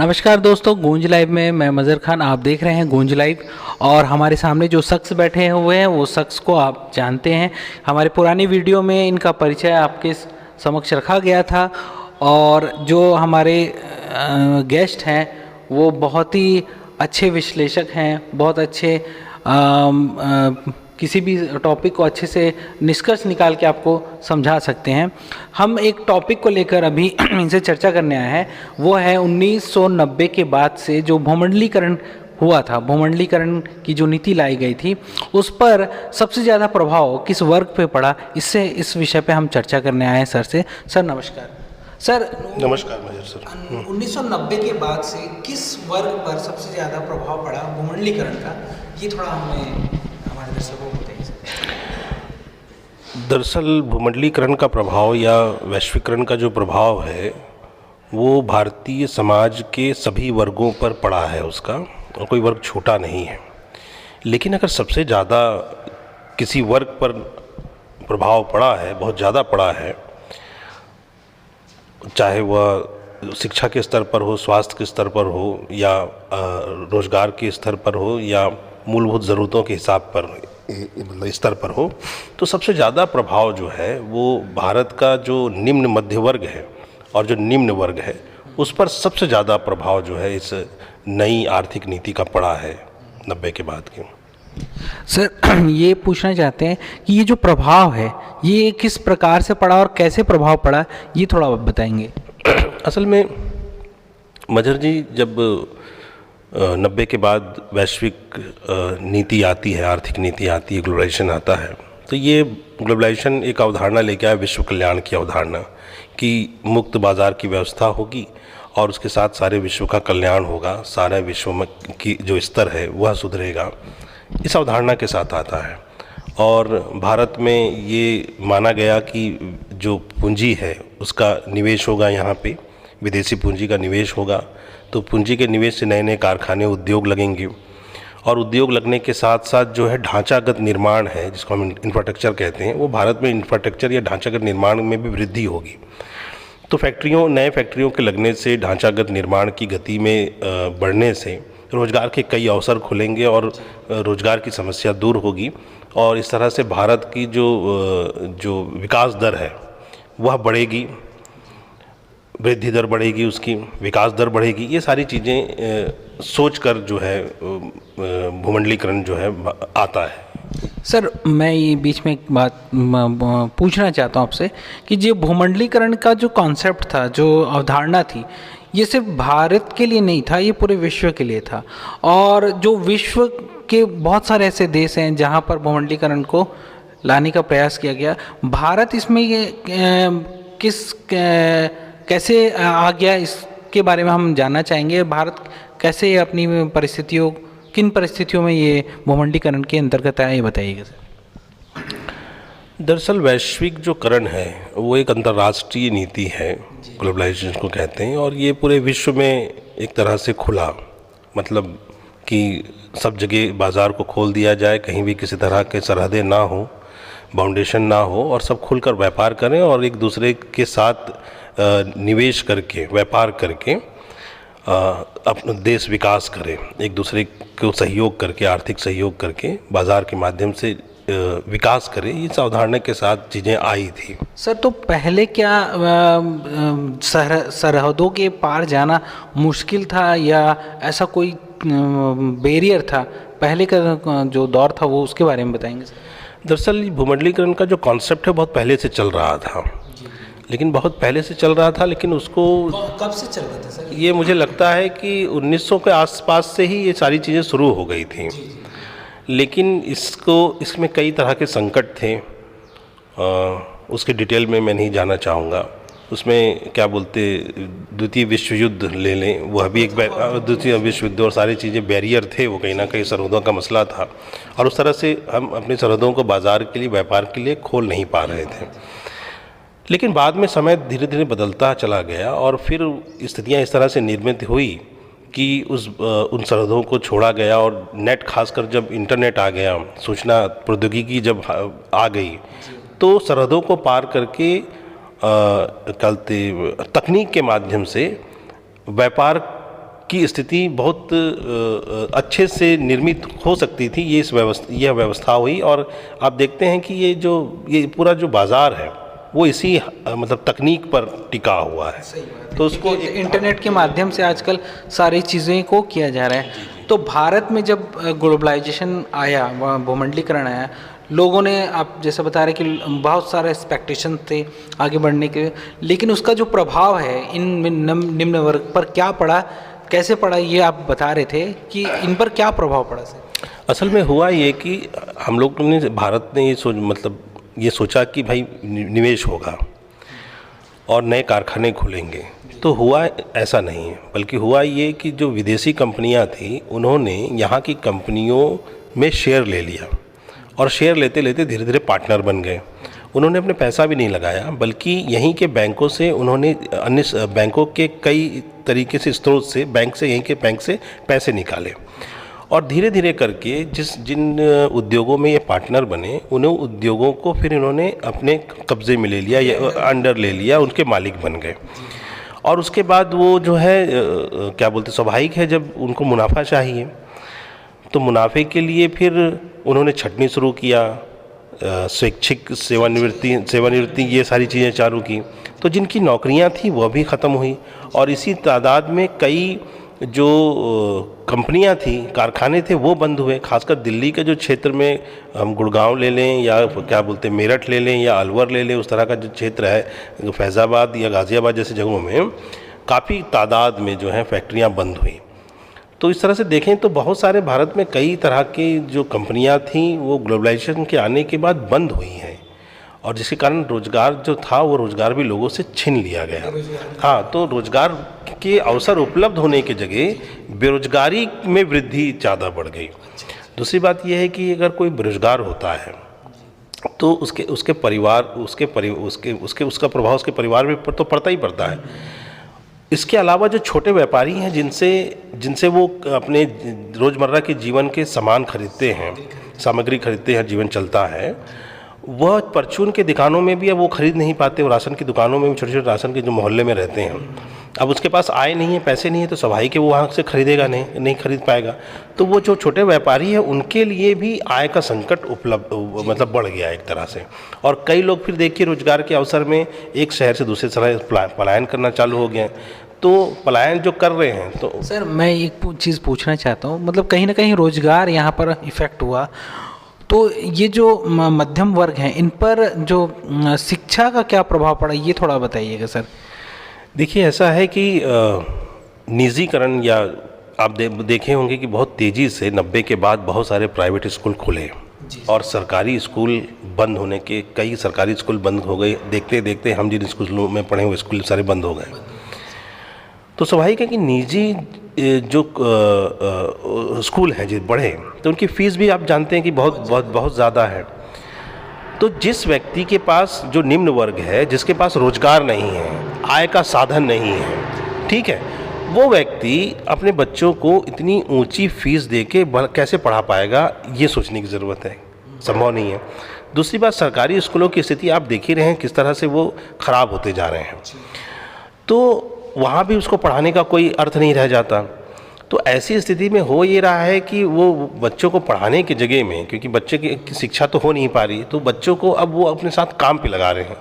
नमस्कार दोस्तों, गूंज लाइव में मैं मज़र खान। आप देख रहे हैं गूंज लाइव और हमारे सामने जो शख्स बैठे हुए हैं वो शख्स को आप जानते हैं। हमारे पुरानी वीडियो में इनका परिचय आपके समक्ष रखा गया था और जो हमारे गेस्ट हैं वो बहुत ही अच्छे विश्लेषक हैं, बहुत अच्छे किसी भी टॉपिक को अच्छे से निष्कर्ष निकाल के आपको समझा सकते हैं। हम एक टॉपिक को लेकर अभी इनसे चर्चा करने आए हैं, वो है 1990 के बाद से जो भूमंडलीकरण हुआ था, भूमंडलीकरण की जो नीति लाई गई थी उस पर सबसे ज़्यादा प्रभाव किस वर्ग पे पड़ा, इस विषय पे हम चर्चा करने आए हैं सर से। सर नमस्कार। सर नमस्कार मेजर सर। 1990 के बाद से किस वर्ग पर सबसे ज़्यादा प्रभाव पड़ा भूमंडलीकरण का, ये थोड़ा हमें हमारे दर्शकों को बताइए सर। दरअसल भूमंडलीकरण का प्रभाव या वैश्वीकरण का जो प्रभाव है वो भारतीय समाज के सभी वर्गों पर पड़ा है उसका, और कोई वर्ग छोटा नहीं है। लेकिन अगर सबसे ज़्यादा किसी वर्ग पर प्रभाव पड़ा है, बहुत ज़्यादा पड़ा है, चाहे वह शिक्षा के स्तर पर हो, स्वास्थ्य के स्तर पर हो, या रोज़गार के स्तर पर हो, या मूलभूत ज़रूरतों के हिसाब पर मतलब स्तर पर हो, तो सबसे ज़्यादा प्रभाव जो है वो भारत का जो निम्न मध्य वर्ग है और जो निम्न वर्ग है उस पर सबसे ज़्यादा प्रभाव जो है इस नई आर्थिक नीति का पड़ा है 90 के बाद की। सर ये पूछना चाहते हैं कि ये जो प्रभाव है ये किस प्रकार से पड़ा और कैसे प्रभाव पड़ा, ये थोड़ा आप बताएंगे। असल में मजर जी, जब 90 के बाद वैश्विक नीति आती है, आर्थिक नीति आती है, ग्लोबलाइजेशन आता है, तो ये ग्लोबलाइजेशन एक अवधारणा लेके आया, विश्व कल्याण की अवधारणा कि मुक्त बाज़ार की व्यवस्था होगी और उसके साथ सारे विश्व का कल्याण होगा, सारे विश्व में की जो स्तर है वह सुधरेगा, इस अवधारणा के साथ आता है। और भारत में ये माना गया कि जो पूंजी है उसका निवेश होगा, यहाँ पे विदेशी पूंजी का निवेश होगा, तो पूंजी के निवेश से नए नए कारखाने, उद्योग लगेंगे, और उद्योग लगने के साथ साथ जो है ढांचागत निर्माण है जिसको हम इंफ्रास्ट्रक्चर कहते हैं, वो भारत में इंफ्रास्ट्रक्चर या ढांचागत निर्माण में भी वृद्धि होगी। तो नए फैक्ट्रियों के लगने से, ढांचागत निर्माण की गति में बढ़ने से रोज़गार के कई अवसर खुलेंगे और रोज़गार की समस्या दूर होगी, और इस तरह से भारत की जो विकास दर है वह बढ़ेगी, वृद्धि दर बढ़ेगी, उसकी विकास दर बढ़ेगी। ये सारी चीज़ें सोचकर जो है भूमंडलीकरण जो है आता है। सर मैं ये बीच में एक बात पूछना चाहता हूँ आपसे कि जो भूमंडलीकरण का जो कॉन्सेप्ट था, जो अवधारणा थी, ये सिर्फ भारत के लिए नहीं था, ये पूरे विश्व के लिए था। और जो विश्व के बहुत सारे ऐसे देश हैं जहाँ पर भूमंडलीकरण को लाने का प्रयास किया गया, भारत इसमें कैसे आ गया, इसके बारे में हम जानना चाहेंगे। भारत कैसे अपनी किन परिस्थितियों में ये भूमंडलीकरण के अंतर्गत आया, ये बताइएगा सर। दरअसल वैश्विक जो करण है वो एक अंतर्राष्ट्रीय नीति है, ग्लोबलाइजेशन को कहते हैं, और ये पूरे विश्व में एक तरह से खुला, मतलब कि सब जगह बाज़ार को खोल दिया जाए, कहीं भी किसी तरह के सरहदें ना हो, बाउंडेशन ना हो, और सब खुलकर व्यापार करें और एक दूसरे के साथ निवेश करके, व्यापार करके अपना देश विकास करें, एक दूसरे को सहयोग करके, आर्थिक सहयोग करके, बाज़ार के माध्यम से विकास करें। इस अवधारणा के साथ चीज़ें आई थी। सर तो पहले क्या सरहदों के पार जाना मुश्किल था या ऐसा कोई बैरियर था? पहले का जो दौर था वो, उसके बारे में बताएंगे सर। दरअसल भूमंडलीकरण का जो कॉन्सेप्ट है बहुत पहले से चल रहा था, लेकिन बहुत पहले से चल रहा था, लेकिन उसको कब से चल रहा था सर? ये मुझे लगता है कि 1900 के आसपास से ही ये सारी चीज़ें शुरू हो गई थी। लेकिन इसमें कई तरह के संकट थे, उसके डिटेल में मैं नहीं जाना चाहूँगा। उसमें क्या बोलते, द्वितीय विश्व युद्ध ले लें, वह भी एक द्वितीय विश्व युद्ध, और सारी चीज़ें बैरियर थे, वो कहीं ना कहीं सरहदों का मसला था, और उस तरह से हम अपनी सरहदों को बाज़ार के लिए, व्यापार के लिए खोल नहीं पा रहे थे। लेकिन बाद में समय धीरे धीरे बदलता चला गया और फिर स्थितियाँ इस तरह से निर्मित हुई कि उन सरहदों को छोड़ा गया, और नेट, खासकर जब इंटरनेट आ गया, सूचना प्रौद्योगिकी जब आ गई, तो सरहदों को पार करके तकनीक के माध्यम से व्यापार की स्थिति बहुत अच्छे से निर्मित हो सकती थी, यह व्यवस्था हुई। और आप देखते हैं कि ये पूरा जो बाज़ार है वो इसी मतलब तकनीक पर टिका हुआ है। तो उसको इंटरनेट के माध्यम से आजकल सारी चीज़ें को किया जा रहा है। तो भारत में जब ग्लोबलाइजेशन आया, भूमंडलीकरण आया, लोगों ने, आप जैसे बता रहे कि बहुत सारे एक्सपेक्टेशन थे आगे बढ़ने के, लेकिन उसका जो प्रभाव है इन निम्न वर्ग पर क्या पड़ा, कैसे पड़ा, ये आप बता रहे थे कि इन पर क्या प्रभाव पड़ा सर? असल में हुआ ये कि हम लोग ने, भारत ने ये सोचा कि भाई निवेश होगा और नए कारखाने खुलेंगे। तो हुआ ऐसा नहीं है, बल्कि हुआ ये कि जो विदेशी कंपनियां थी उन्होंने यहाँ की कंपनियों में शेयर ले लिया और शेयर लेते लेते धीरे धीरे पार्टनर बन गए। उन्होंने अपने पैसा भी नहीं लगाया, बल्कि यहीं के बैंकों से उन्होंने अन्य बैंकों के कई तरीके से स्रोत से यहीं के बैंक से पैसे निकाले और धीरे धीरे करके जिन उद्योगों में ये पार्टनर बने, उन उद्योगों को फिर इन्होंने अपने कब्जे में ले लिया या अंडर ले लिया, उनके मालिक बन गए। और उसके बाद वो जो है क्या बोलते, स्वाभाविक है जब उनको मुनाफा चाहिए तो मुनाफे के लिए फिर उन्होंने छटनी शुरू किया, स्वैच्छिक सेवानिवृत्ति ये सारी चीज़ें चालू की। तो जिनकी नौकरियां थी वह भी ख़त्म हुई और इसी तादाद में कई जो कंपनियां थी, कारखाने थे, वो बंद हुए। खासकर दिल्ली के जो क्षेत्र में हम गुड़गांव ले लें या क्या बोलते मेरठ ले लें या अलवर ले लें, उस तरह का जो क्षेत्र है, फैज़ाबाद या गाज़ियाबाद जैसे जगहों में काफ़ी तादाद में जो है फैक्ट्रियां बंद हुई। तो इस तरह से देखें तो बहुत सारे भारत में कई तरह की जो कंपनियां थीं वो ग्लोबलाइजेशन के आने के बाद बंद हुई हैं और जिसके कारण रोज़गार जो था वो रोज़गार भी लोगों से छीन लिया गया। हाँ, तो रोज़गार के अवसर उपलब्ध होने की जगह बेरोजगारी में वृद्धि ज़्यादा बढ़ गई। दूसरी बात यह है कि अगर कोई बेरोजगार होता है तो उसके परिवार उसका प्रभाव उसके परिवार में तो पड़ता ही पड़ता है। इसके अलावा जो छोटे व्यापारी हैं जिनसे वो अपने रोज़मर्रा के जीवन के सामान खरीदते हैं, सामग्री खरीदते हैं, जीवन चलता है, वह परचून के दुकानों में भी अब वो खरीद नहीं पाते। वो राशन की दुकानों में भी, छोटे छोटे राशन के जो मोहल्ले में रहते हैं, अब उसके पास आय नहीं है, पैसे नहीं है, तो स्वाभाविक है वो वहाँ से खरीदेगा नहीं खरीद पाएगा। तो वो जो छोटे व्यापारी हैं उनके लिए भी आय का संकट मतलब बढ़ गया एक तरह से। और कई लोग फिर देखिए रोजगार के अवसर में एक शहर से दूसरे शहर पलायन करना चालू हो गए। तो पलायन जो कर रहे हैं, तो सर मैं एक चीज़ पूछना चाहता हूँ, मतलब कहीं ना कहीं रोजगार यहाँ पर इफ़ेक्ट हुआ, तो ये जो मध्यम वर्ग हैं इन पर जो शिक्षा का क्या प्रभाव पड़ा, ये थोड़ा बताइएगा सर। देखिए, ऐसा है कि निजीकरण, या आप देखे होंगे कि बहुत तेज़ी से 90 के बाद बहुत सारे प्राइवेट स्कूल खुले और सरकारी स्कूल बंद होने के, कई सरकारी स्कूल बंद हो गए। देखते देखते हम जिन स्कूलों में पढ़े हुए स्कूल सारे बंद हो गए। तो स्वाभाविक है कि निजी जो स्कूल हैं जो बढ़े, तो उनकी फ़ीस भी आप जानते हैं कि बहुत ज़्यादा है। तो जिस व्यक्ति के पास, जो निम्न वर्ग है, जिसके पास रोजगार नहीं है, आय का साधन नहीं है, ठीक है, वो व्यक्ति अपने बच्चों को इतनी ऊंची फीस दे के कैसे पढ़ा पाएगा, ये सोचने की ज़रूरत है। संभव नहीं है। दूसरी बात, सरकारी स्कूलों की स्थिति आप देख ही रहे हैं किस तरह से वो ख़राब होते जा रहे हैं। तो वहाँ भी उसको पढ़ाने का कोई अर्थ नहीं रह जाता। तो ऐसी स्थिति में हो ये रहा है कि वो बच्चों को पढ़ाने की जगह में, क्योंकि बच्चे की शिक्षा तो हो नहीं पा रही, तो बच्चों को अब वो अपने साथ काम पे लगा रहे हैं।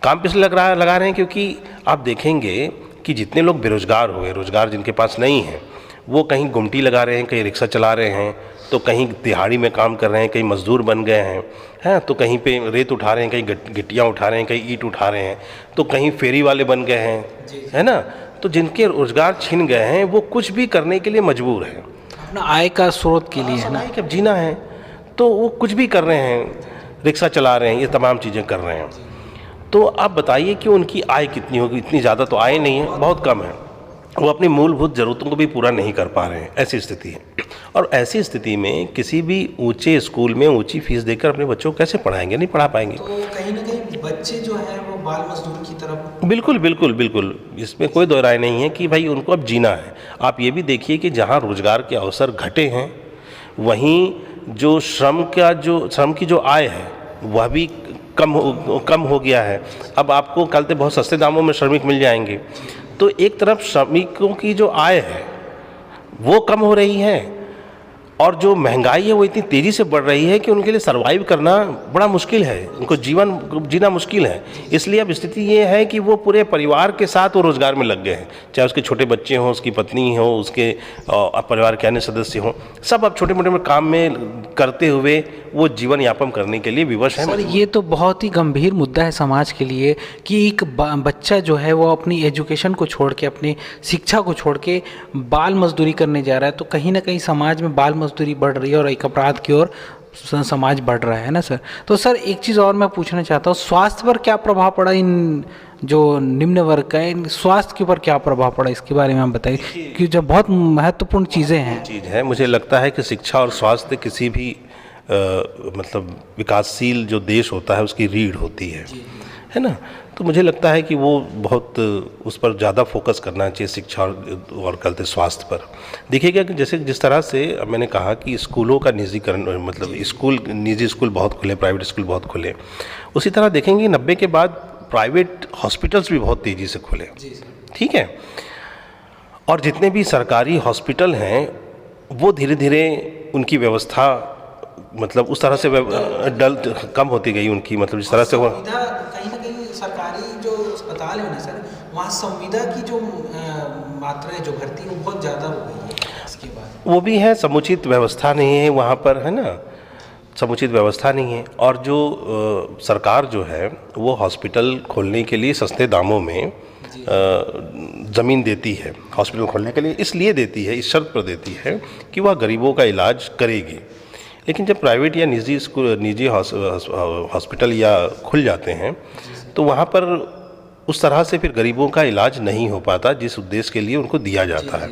काम पे लगा रहे हैं क्योंकि आप देखेंगे कि जितने लोग बेरोजगार हुए, रोजगार जिनके पास नहीं है, वो कहीं गुमटी लगा रहे हैं, कहीं रिक्शा चला रहे हैं, तो कहीं दिहाड़ी में काम कर रहे हैं, कहीं मजदूर बन गए हैं, तो कहीं पे रेत उठा रहे हैं, कहीं गिट्टियाँ उठा रहे हैं, कहीं ईंट उठा रहे हैं, तो कहीं फेरी वाले बन गए हैं, है ना। तो जिनके रोजगार छिन गए हैं वो कुछ भी करने के लिए मजबूर हैं, अपना आय का स्रोत के लिए, है ना, अब जीना है, तो वो कुछ भी कर रहे हैं, रिक्शा चला रहे हैं, ये तमाम चीज़ें कर रहे हैं। तो आप बताइए कि उनकी आय कितनी होगी? इतनी ज़्यादा तो आय नहीं है, बहुत कम है। वो अपनी मूलभूत ज़रूरतों को भी पूरा नहीं कर पा रहे हैं, ऐसी स्थिति है। और ऐसी स्थिति में किसी भी ऊंचे स्कूल में ऊंची फीस देकर अपने बच्चों को कैसे पढ़ाएंगे? नहीं पढ़ा पाएंगे। तो कहीं ना कहीं बच्चे जो हैं वो बाल मजदूर की तरफ, बिल्कुल बिल्कुल बिल्कुल, इसमें कोई दो राय नहीं है कि भाई उनको अब जीना है। आप ये भी देखिए कि जहाँ रोजगार के अवसर घटे हैं, वहीं जो श्रम की जो आय है वह भी कम हो गया है। अब आपको कल से बहुत सस्ते दामों में श्रमिक मिल जाएंगे। तो एक तरफ श्रमिकों की जो आय है वो कम हो रही हैं, और जो महंगाई है वो इतनी तेज़ी से बढ़ रही है कि उनके लिए सर्वाइव करना बड़ा मुश्किल है, उनको जीवन जीना मुश्किल है। इसलिए अब स्थिति ये है कि वो पूरे परिवार के साथ वो रोज़गार में लग गए हैं, चाहे उसके छोटे बच्चे हों, उसकी पत्नी हो, उसके परिवार के अन्य सदस्य हों, सब अब छोटे मोटे काम में करते हुए वो जीवन यापन करने के लिए विवश हैं। सर ये तो बहुत ही गंभीर मुद्दा है समाज के लिए कि एक बच्चा जो है वो अपनी एजुकेशन को छोड़ के, अपनी शिक्षा को छोड़ के बाल मजदूरी करने जा रहा है, तो कहीं ना कहीं समाज में बाल मजदूरी बढ़ रही है और एक अपराध की ओर समाज बढ़ रहा है ना सर। तो सर एक चीज़ और मैं पूछना चाहता हूँ, स्वास्थ्य पर क्या प्रभाव पड़ा, इन जो निम्न वर्ग का इन स्वास्थ्य के ऊपर क्या प्रभाव पड़ा, इसके बारे में हम बताइए, कि जो बहुत महत्वपूर्ण चीज़ें हैं। चीज़ है, मुझे लगता है कि शिक्षा और स्वास्थ्य किसी भी मतलब विकासशील जो देश होता है उसकी रीढ़ होती है ना। तो मुझे लगता है कि वो बहुत उस पर ज़्यादा फोकस करना चाहिए, शिक्षा और कहते स्वास्थ्य पर। देखिएगा कि जैसे जिस तरह से मैंने कहा कि स्कूलों का निजीकरण, मतलब स्कूल, निजी स्कूल बहुत खुले, प्राइवेट स्कूल बहुत खुले, उसी तरह देखेंगे 90 के बाद प्राइवेट हॉस्पिटल्स भी बहुत तेज़ी से खुले, ठीक है। और जितने भी सरकारी हॉस्पिटल हैं वो धीरे धीरे उनकी व्यवस्था मतलब उस तरह से डल कम होती गई उनकी, मतलब जिस तरह से वो कहीं ना कहीं सरकारी जो अस्पताल है ना सर, वहाँ संविदा की जो मात्रा है, जो भर्ती है, वो बहुत ज़्यादा हो गई है। इसके बाद वो भी है, समुचित व्यवस्था नहीं है वहाँ पर, है ना, समुचित व्यवस्था नहीं है। और जो सरकार जो है वो हॉस्पिटल खोलने के लिए सस्ते दामों में ज़मीन देती है हॉस्पिटल खोलने के लिए, इसलिए देती है, इस शर्त पर देती है कि वह गरीबों का इलाज करेगी। लेकिन जब प्राइवेट या निजी स्कूल, निजी हॉस्पिटल या खुल जाते हैं तो वहाँ पर उस तरह से फिर गरीबों का इलाज नहीं हो पाता जिस उद्देश्य के लिए उनको दिया जाता है।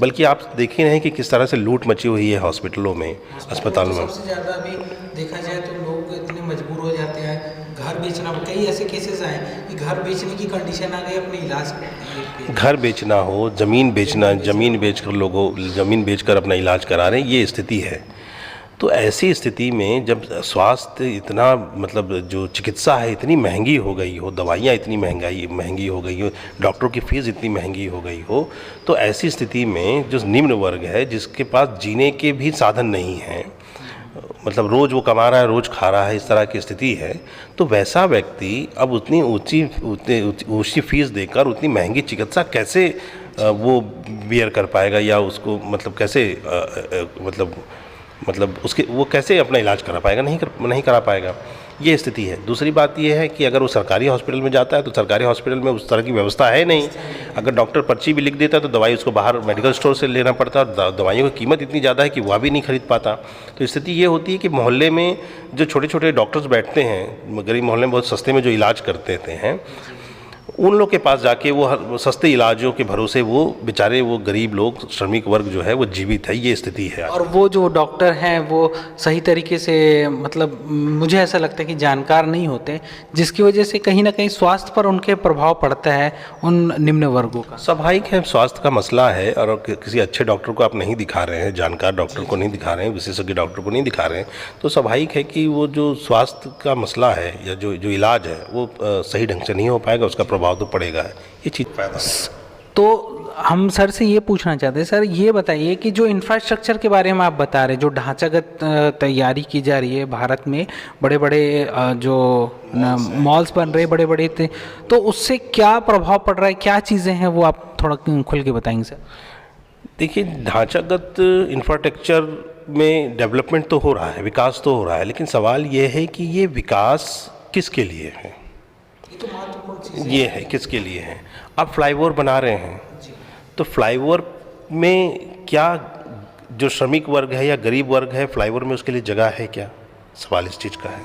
बल्कि आप देख ही रहे हैं कि किस तरह से लूट मची हुई है हॉस्पिटलों में, अस्पतालों में। सबसे ज़्यादा अभी देखा जाए तो लोग इतने मजबूर हो जाते हैं घर बेचना, कई ऐसे केसेस आए कि घर बेचने की कंडीशन आ गई अपने इलाज, घर बेचना हो, ज़मीन बेचना, ज़मीन बेचकर लोगों ज़मीन बेचकर अपना इलाज करा रहे हैं, ये स्थिति है। तो ऐसी स्थिति में जब स्वास्थ्य इतना, मतलब जो चिकित्सा है इतनी महंगी हो गई हो, दवाइयाँ इतनी महंगी हो गई हो, डॉक्टरों की फीस इतनी महंगी हो गई हो, तो ऐसी स्थिति में जो निम्न वर्ग है जिसके पास जीने के भी साधन नहीं हैं, मतलब रोज़ वो कमा रहा है, रोज़ खा रहा है, इस तरह की स्थिति है, तो वैसा व्यक्ति अब उतनी ऊँची फीस देकर उतनी महंगी चिकित्सा कैसे वो बियर कर पाएगा, या उसको मतलब कैसे मतलब उसके वो कैसे अपना इलाज करा पाएगा, नहीं करा पाएगा, ये स्थिति है। दूसरी बात ये है कि अगर वो सरकारी हॉस्पिटल में जाता है तो सरकारी हॉस्पिटल में उस तरह की व्यवस्था है नहीं। अगर डॉक्टर पर्ची भी लिख देता है तो दवाई उसको बाहर मेडिकल स्टोर से लेना पड़ता है, और दवाइयों की कीमत इतनी ज़्यादा है कि वह भी नहीं खरीद पाता। तो स्थिति ये होती है कि मोहल्ले में जो छोटे छोटे डॉक्टर्स बैठते हैं, गरीब मोहल्ले में बहुत सस्ते में जो इलाज करते हैं, उन लोग के पास जाके वो सस्ते इलाजों के भरोसे वो बेचारे, वो गरीब लोग, श्रमिक वर्ग जो है वो जीवित है, ये स्थिति है। और वो जो डॉक्टर हैं वो सही तरीके से, मतलब मुझे ऐसा लगता है कि जानकार नहीं होते, जिसकी वजह से कहीं ना कहीं स्वास्थ्य पर उनके प्रभाव पड़ता है उन निम्न वर्गों का। स्वाभाविक है, स्वास्थ्य का मसला है, और किसी अच्छे डॉक्टर को आप नहीं दिखा रहे हैं, जानकार डॉक्टर को नहीं दिखा रहे हैं, विशेषज्ञ डॉक्टर को नहीं दिखा रहे हैं, तो स्वाभाविक है कि वो जो स्वास्थ्य का मसला है या जो इलाज है वो सही ढंग से नहीं हो पाएगा, उसका प्रभाव तो पड़ेगा, ये चीज़ पैदा। तो हम सर से ये पूछना चाहते हैं, सर ये बताइए कि जो इंफ्रास्ट्रक्चर के बारे में आप बता रहे हैं, जो ढांचागत तैयारी की जा रही है भारत में, बड़े बड़े जो मॉल्स बन रहे बड़े बड़े, तो उससे क्या प्रभाव पड़ रहा है, क्या चीज़ें हैं, वो आप थोड़ा खुल के बताएंगे सर। देखिए, ढांचागत इंफ्रास्ट्रक्चर में डेवलपमेंट तो हो रहा है, विकास तो हो रहा है, लेकिन सवाल ये है कि ये विकास किसके लिए है, ये है किसके लिए है। आप फ्लाईओवर बना रहे हैं तो फ्लाईओवर में क्या जो श्रमिक वर्ग है या गरीब वर्ग है, फ्लाईओवर में उसके लिए जगह है क्या, सवाल इस चीज़ का है।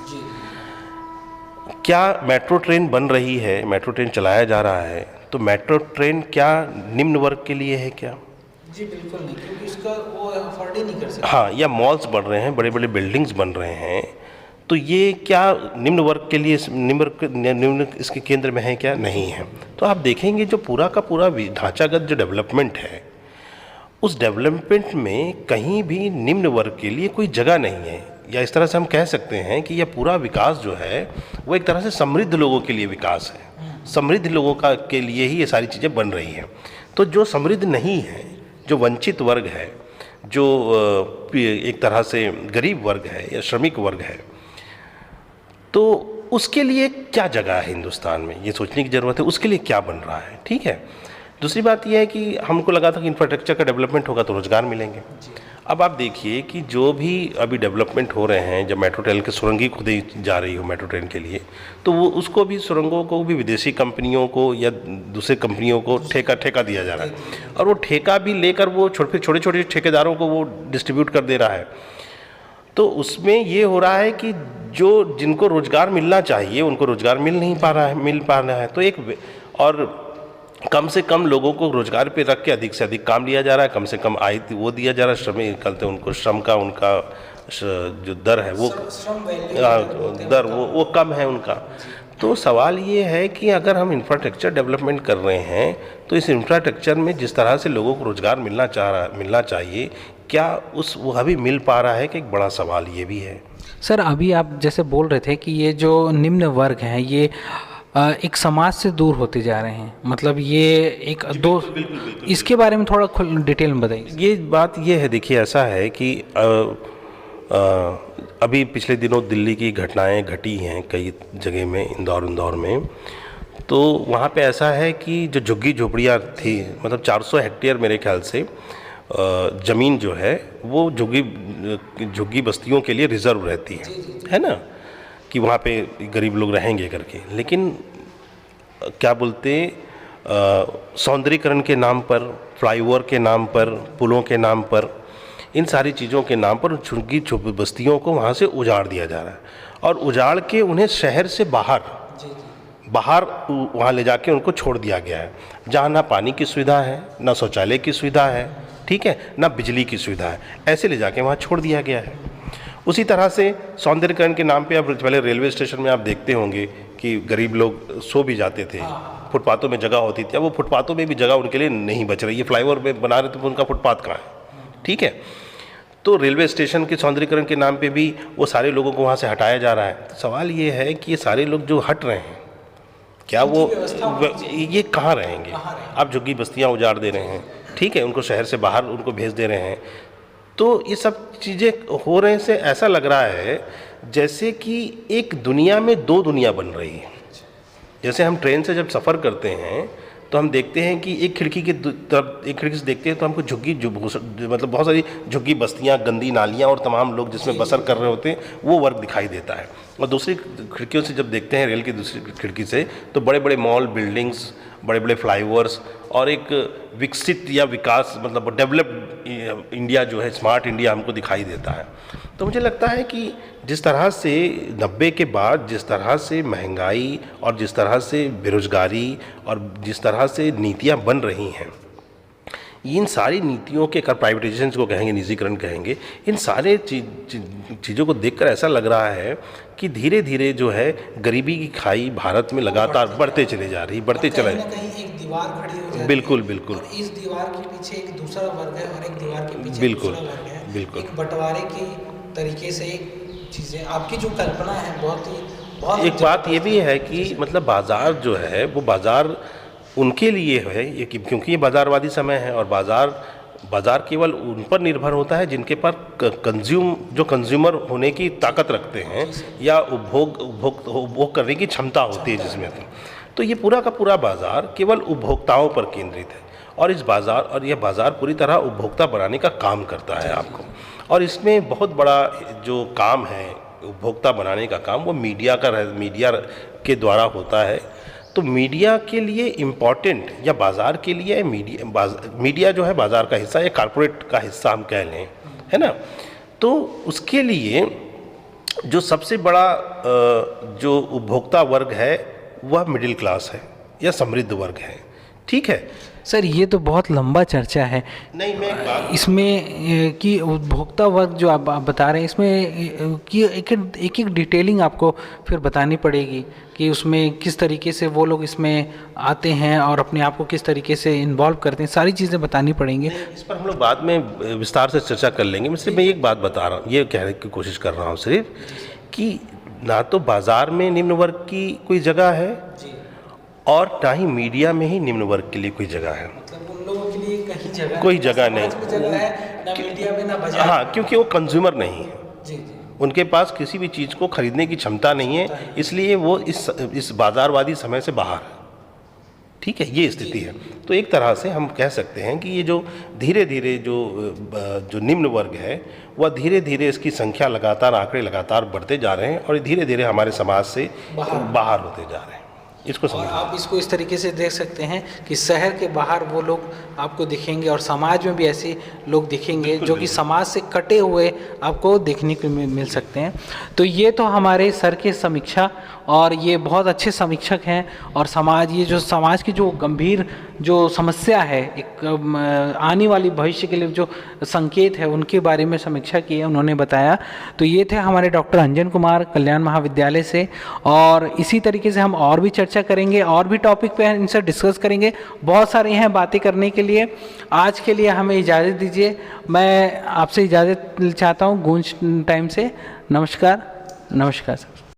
क्या मेट्रो ट्रेन बन रही है, मेट्रो ट्रेन चलाया जा रहा है, तो मेट्रो ट्रेन क्या निम्न वर्ग के लिए है क्या? जी बिल्कुल नहीं, क्योंकि इसका वो अफोर्ड ही नहीं कर सकते। हाँ, या मॉल्स बन रहे हैं, बड़े बड़े बिल्डिंग्स बन रहे हैं, तो ये क्या निम्न वर्ग के लिए, निम्न इसके केंद्र में है क्या? नहीं है। तो आप देखेंगे जो पूरा का पूरा ढांचागत जो डेवलपमेंट है, उस डेवलपमेंट में कहीं भी निम्न वर्ग के लिए कोई जगह नहीं है, या इस तरह से हम कह सकते हैं कि यह पूरा विकास जो है वो एक तरह से समृद्ध लोगों के लिए विकास है, समृद्ध लोगों के लिए ही ये सारी चीज़ें बन रही हैं। तो जो समृद्ध नहीं है, जो वंचित वर्ग है, जो एक तरह से गरीब वर्ग है या श्रमिक वर्ग है, तो उसके लिए क्या जगह है हिंदुस्तान में, ये सोचने की ज़रूरत है। उसके लिए क्या बन रहा है, ठीक है। दूसरी बात यह है कि हमको लगा था कि इंफ्रास्ट्रक्चर का डेवलपमेंट होगा तो रोज़गार मिलेंगे। अब आप देखिए कि जो भी अभी डेवलपमेंट हो रहे हैं, जब मेट्रो रेल की सुरंगी खुदी जा रही हो मेट्रो ट्रेन के लिए, तो वो उसको भी सुरंगों को भी विदेशी कंपनियों को या दूसरे कंपनियों को ठेका दिया जा रहा है, और वो ठेका भी लेकर वो छोटे छोटे ठेकेदारों को वो डिस्ट्रीब्यूट कर दे रहा है। तो उसमें ये हो रहा है कि जो जिनको रोज़गार मिलना चाहिए उनको रोज़गार मिल पा रहा है। तो और कम से कम लोगों को रोज़गार पे रख के अधिक से अधिक काम लिया जा रहा है, कम से कम आय वो दिया जा रहा है, श्रमिक कहते हैं उनको, श्रम का उनका जो दर है वो दर वो कम है उनका। तो सवाल ये है कि अगर हम इंफ्रास्ट्रक्चर डेवलपमेंट कर रहे हैं तो इस इंफ्रास्ट्रक्चर में जिस तरह से लोगों को रोज़गार मिलना चाहिए, क्या वो अभी मिल पा रहा है, कि एक बड़ा सवाल ये भी है। सर अभी आप जैसे बोल रहे थे कि ये जो निम्न वर्ग हैं ये एक समाज से दूर होते जा रहे हैं, मतलब ये एक दो बिल्कुल। इसके बारे में थोड़ा डिटेल में बताइए। ये बात ये है, देखिए ऐसा है कि अभी पिछले दिनों दिल्ली की घटनाएं घटी हैं कई जगह में, इंदौर में। तो वहाँ पे ऐसा है कि जो झुग्गी झोपड़ियाँ थी, मतलब 400 हेक्टेयर मेरे ख्याल से ज़मीन जो है वो झुग्गी बस्तियों के लिए रिज़र्व रहती है ना, कि वहाँ पे गरीब लोग रहेंगे करके। लेकिन क्या बोलते, सौंदर्यीकरण के नाम पर, फ्लाईओवर के नाम पर, पुलों के नाम पर, इन सारी चीज़ों के नाम पर झुग्गी बस्तियों को वहाँ से उजाड़ दिया जा रहा है, और उजाड़ के उन्हें शहर से बाहर वहाँ ले जाके उनको छोड़ दिया गया है, जहाँ ना पानी की सुविधा है, ना शौचालय की सुविधा है, ठीक है, ना बिजली की सुविधा है, ऐसे ले जाके वहाँ छोड़ दिया गया है। उसी तरह से सौंदर्यीकरण के नाम पे अब पहले रेलवे स्टेशन में आप देखते होंगे कि गरीब लोग सो भी जाते थे, फुटपाथों में जगह होती थी, अब वो फुटपाथों में भी जगह उनके लिए नहीं बच रही है। फ्लाईओवर में बना रहे थे तो उनका फुटपाथ कहाँ है, ठीक है। तो रेलवे स्टेशन के सौंदर्यीकरण के नाम पे भी वो सारे लोगों को वहाँ से हटाया जा रहा है। तो सवाल ये है कि ये सारे लोग जो हट रहे हैं, क्या वो ये कहाँ रहेंगे? आप झुग्गी बस्तियाँ उजाड़ दे रहे हैं, ठीक है, उनको शहर से बाहर उनको भेज दे रहे हैं। तो ये सब चीज़ें हो रहे से ऐसा लग रहा है जैसे कि एक दुनिया में दो दुनिया बन रही है। जैसे हम ट्रेन से जब सफ़र करते हैं तो हम देखते हैं कि एक खिड़की से देखते हैं तो हमको मतलब बहुत सारी झुग्गी बस्तियां, गंदी नालियां और तमाम लोग जिसमें बसर कर रहे होते हैं वो वर्ग दिखाई देता है। और दूसरी खिड़कियों से जब देखते हैं, रेल की दूसरी खिड़की से, तो बड़े बड़े मॉल, बिल्डिंग्स, बड़े बड़े फ्लाईओवर्स और एक विकसित या विकास, मतलब डेवलप्ड इंडिया जो है, स्मार्ट इंडिया हमको दिखाई देता है। तो मुझे लगता है कि जिस तरह से 90 के बाद जिस तरह से महंगाई और जिस तरह से बेरोजगारी और जिस तरह से नीतियां बन रही हैं, इन सारी नीतियों के, अगर प्राइवेटाइजेशन को कहेंगे, निजीकरण कहेंगे, इन सारे चीज़ों को देखकर ऐसा लग रहा है कि धीरे धीरे जो है गरीबी की खाई भारत में लगातार बढ़ते चले जा रही, बढ़ते चले, एक दीवार खड़ी हो जाती है। बिल्कुल बिल्कुल। और इस दीवार के पीछे एक दूसरा वर्ग है और एक दीवार के पीछे बिल्कुल, दूसरा वर्ग है। बिल्कुल। एक बंटवारे की तरीके से एक चीज़ें, आपकी जो कल्पना है बहुत एक बात ये भी है कि मतलब बाज़ार जो है वो बाज़ार उनके लिए है ये, क्योंकि ये बाज़ारवादी समय है, और बाज़ार केवल उन पर निर्भर होता है जिनके पास कंज्यूमर होने की ताकत रखते हैं या उपभोग करने की क्षमता होती है जिसमें। तो ये पूरा का पूरा बाज़ार केवल उपभोक्ताओं पर केंद्रित है, और यह बाज़ार पूरी तरह उपभोक्ता बनाने का काम करता है आपको। और इसमें बहुत बड़ा जो काम है उपभोक्ता बनाने का काम, वो मीडिया के द्वारा होता है। तो मीडिया के लिए इम्पॉर्टेंट, या बाज़ार के लिए मीडिया जो है बाज़ार का हिस्सा या कॉरपोरेट का हिस्सा हम कह लें, है ना। तो उसके लिए जो सबसे बड़ा जो उपभोक्ता वर्ग है वह मिडिल क्लास है या समृद्ध वर्ग है, ठीक है। सर ये तो बहुत लंबा चर्चा है। नहीं, मैं एक बात इसमें कि उपभोक्ता वर्ग जो आप बता रहे हैं, इसमें कि एक डिटेलिंग आपको फिर बतानी पड़ेगी कि उसमें किस तरीके से वो लोग इसमें आते हैं और अपने आप को किस तरीके से इन्वॉल्व करते हैं, सारी चीज़ें बतानी पड़ेंगी। इस पर हम लोग बाद में विस्तार से चर्चा कर लेंगे। मैं एक बात बता रहा हूँ, ये कहने की कोशिश कर रहा हूँ सिर्फ कि ना तो बाज़ार में निम्न वर्ग की कोई जगह है और ना ही मीडिया में ही निम्न वर्ग के लिए कोई जगह है। मतलब उन लोगों के लिए कहीं जगह कोई जगह नहीं। समाज में जगह है ना, मीडिया में ना बाजार हाँ, क्योंकि वो कंज्यूमर नहीं है, जी जी उनके पास किसी भी चीज़ को खरीदने की क्षमता नहीं है, इसलिए वो इस बाजारवादी समय से बाहर है। ठीक है, ये स्थिति है। तो एक तरह से हम कह सकते हैं कि ये जो धीरे धीरे जो निम्न वर्ग है वह धीरे धीरे इसकी संख्या लगातार, आंकड़े लगातार बढ़ते जा रहे हैं और धीरे धीरे हमारे समाज से बाहर होते जा रहे हैं। इसको और समझ आप इसको इस तरीके से देख सकते हैं कि शहर के बाहर वो लोग आपको दिखेंगे और समाज में भी ऐसे लोग दिखेंगे जो कि समाज से कटे हुए आपको देखने को मिल सकते हैं। तो ये तो हमारे सर के समीक्षा, और ये बहुत अच्छे समीक्षक हैं, और समाज, ये जो समाज की जो गंभीर जो समस्या है, एक आने वाली भविष्य के लिए जो संकेत है उनके बारे में समीक्षा की है, उन्होंने बताया। तो ये थे हमारे डॉक्टर अंजन कुमार कल्याण महाविद्यालय से, और इसी तरीके से हम और भी चर्चा करेंगे, और भी टॉपिक पे इनसे डिस्कस करेंगे। बहुत सारे हैं बातें करने के लिए। आज के लिए हमें इजाज़त दीजिए, मैं आपसे इजाज़त चाहता हूँ गूंज टाइम से। नमस्कार। नमस्कार सर।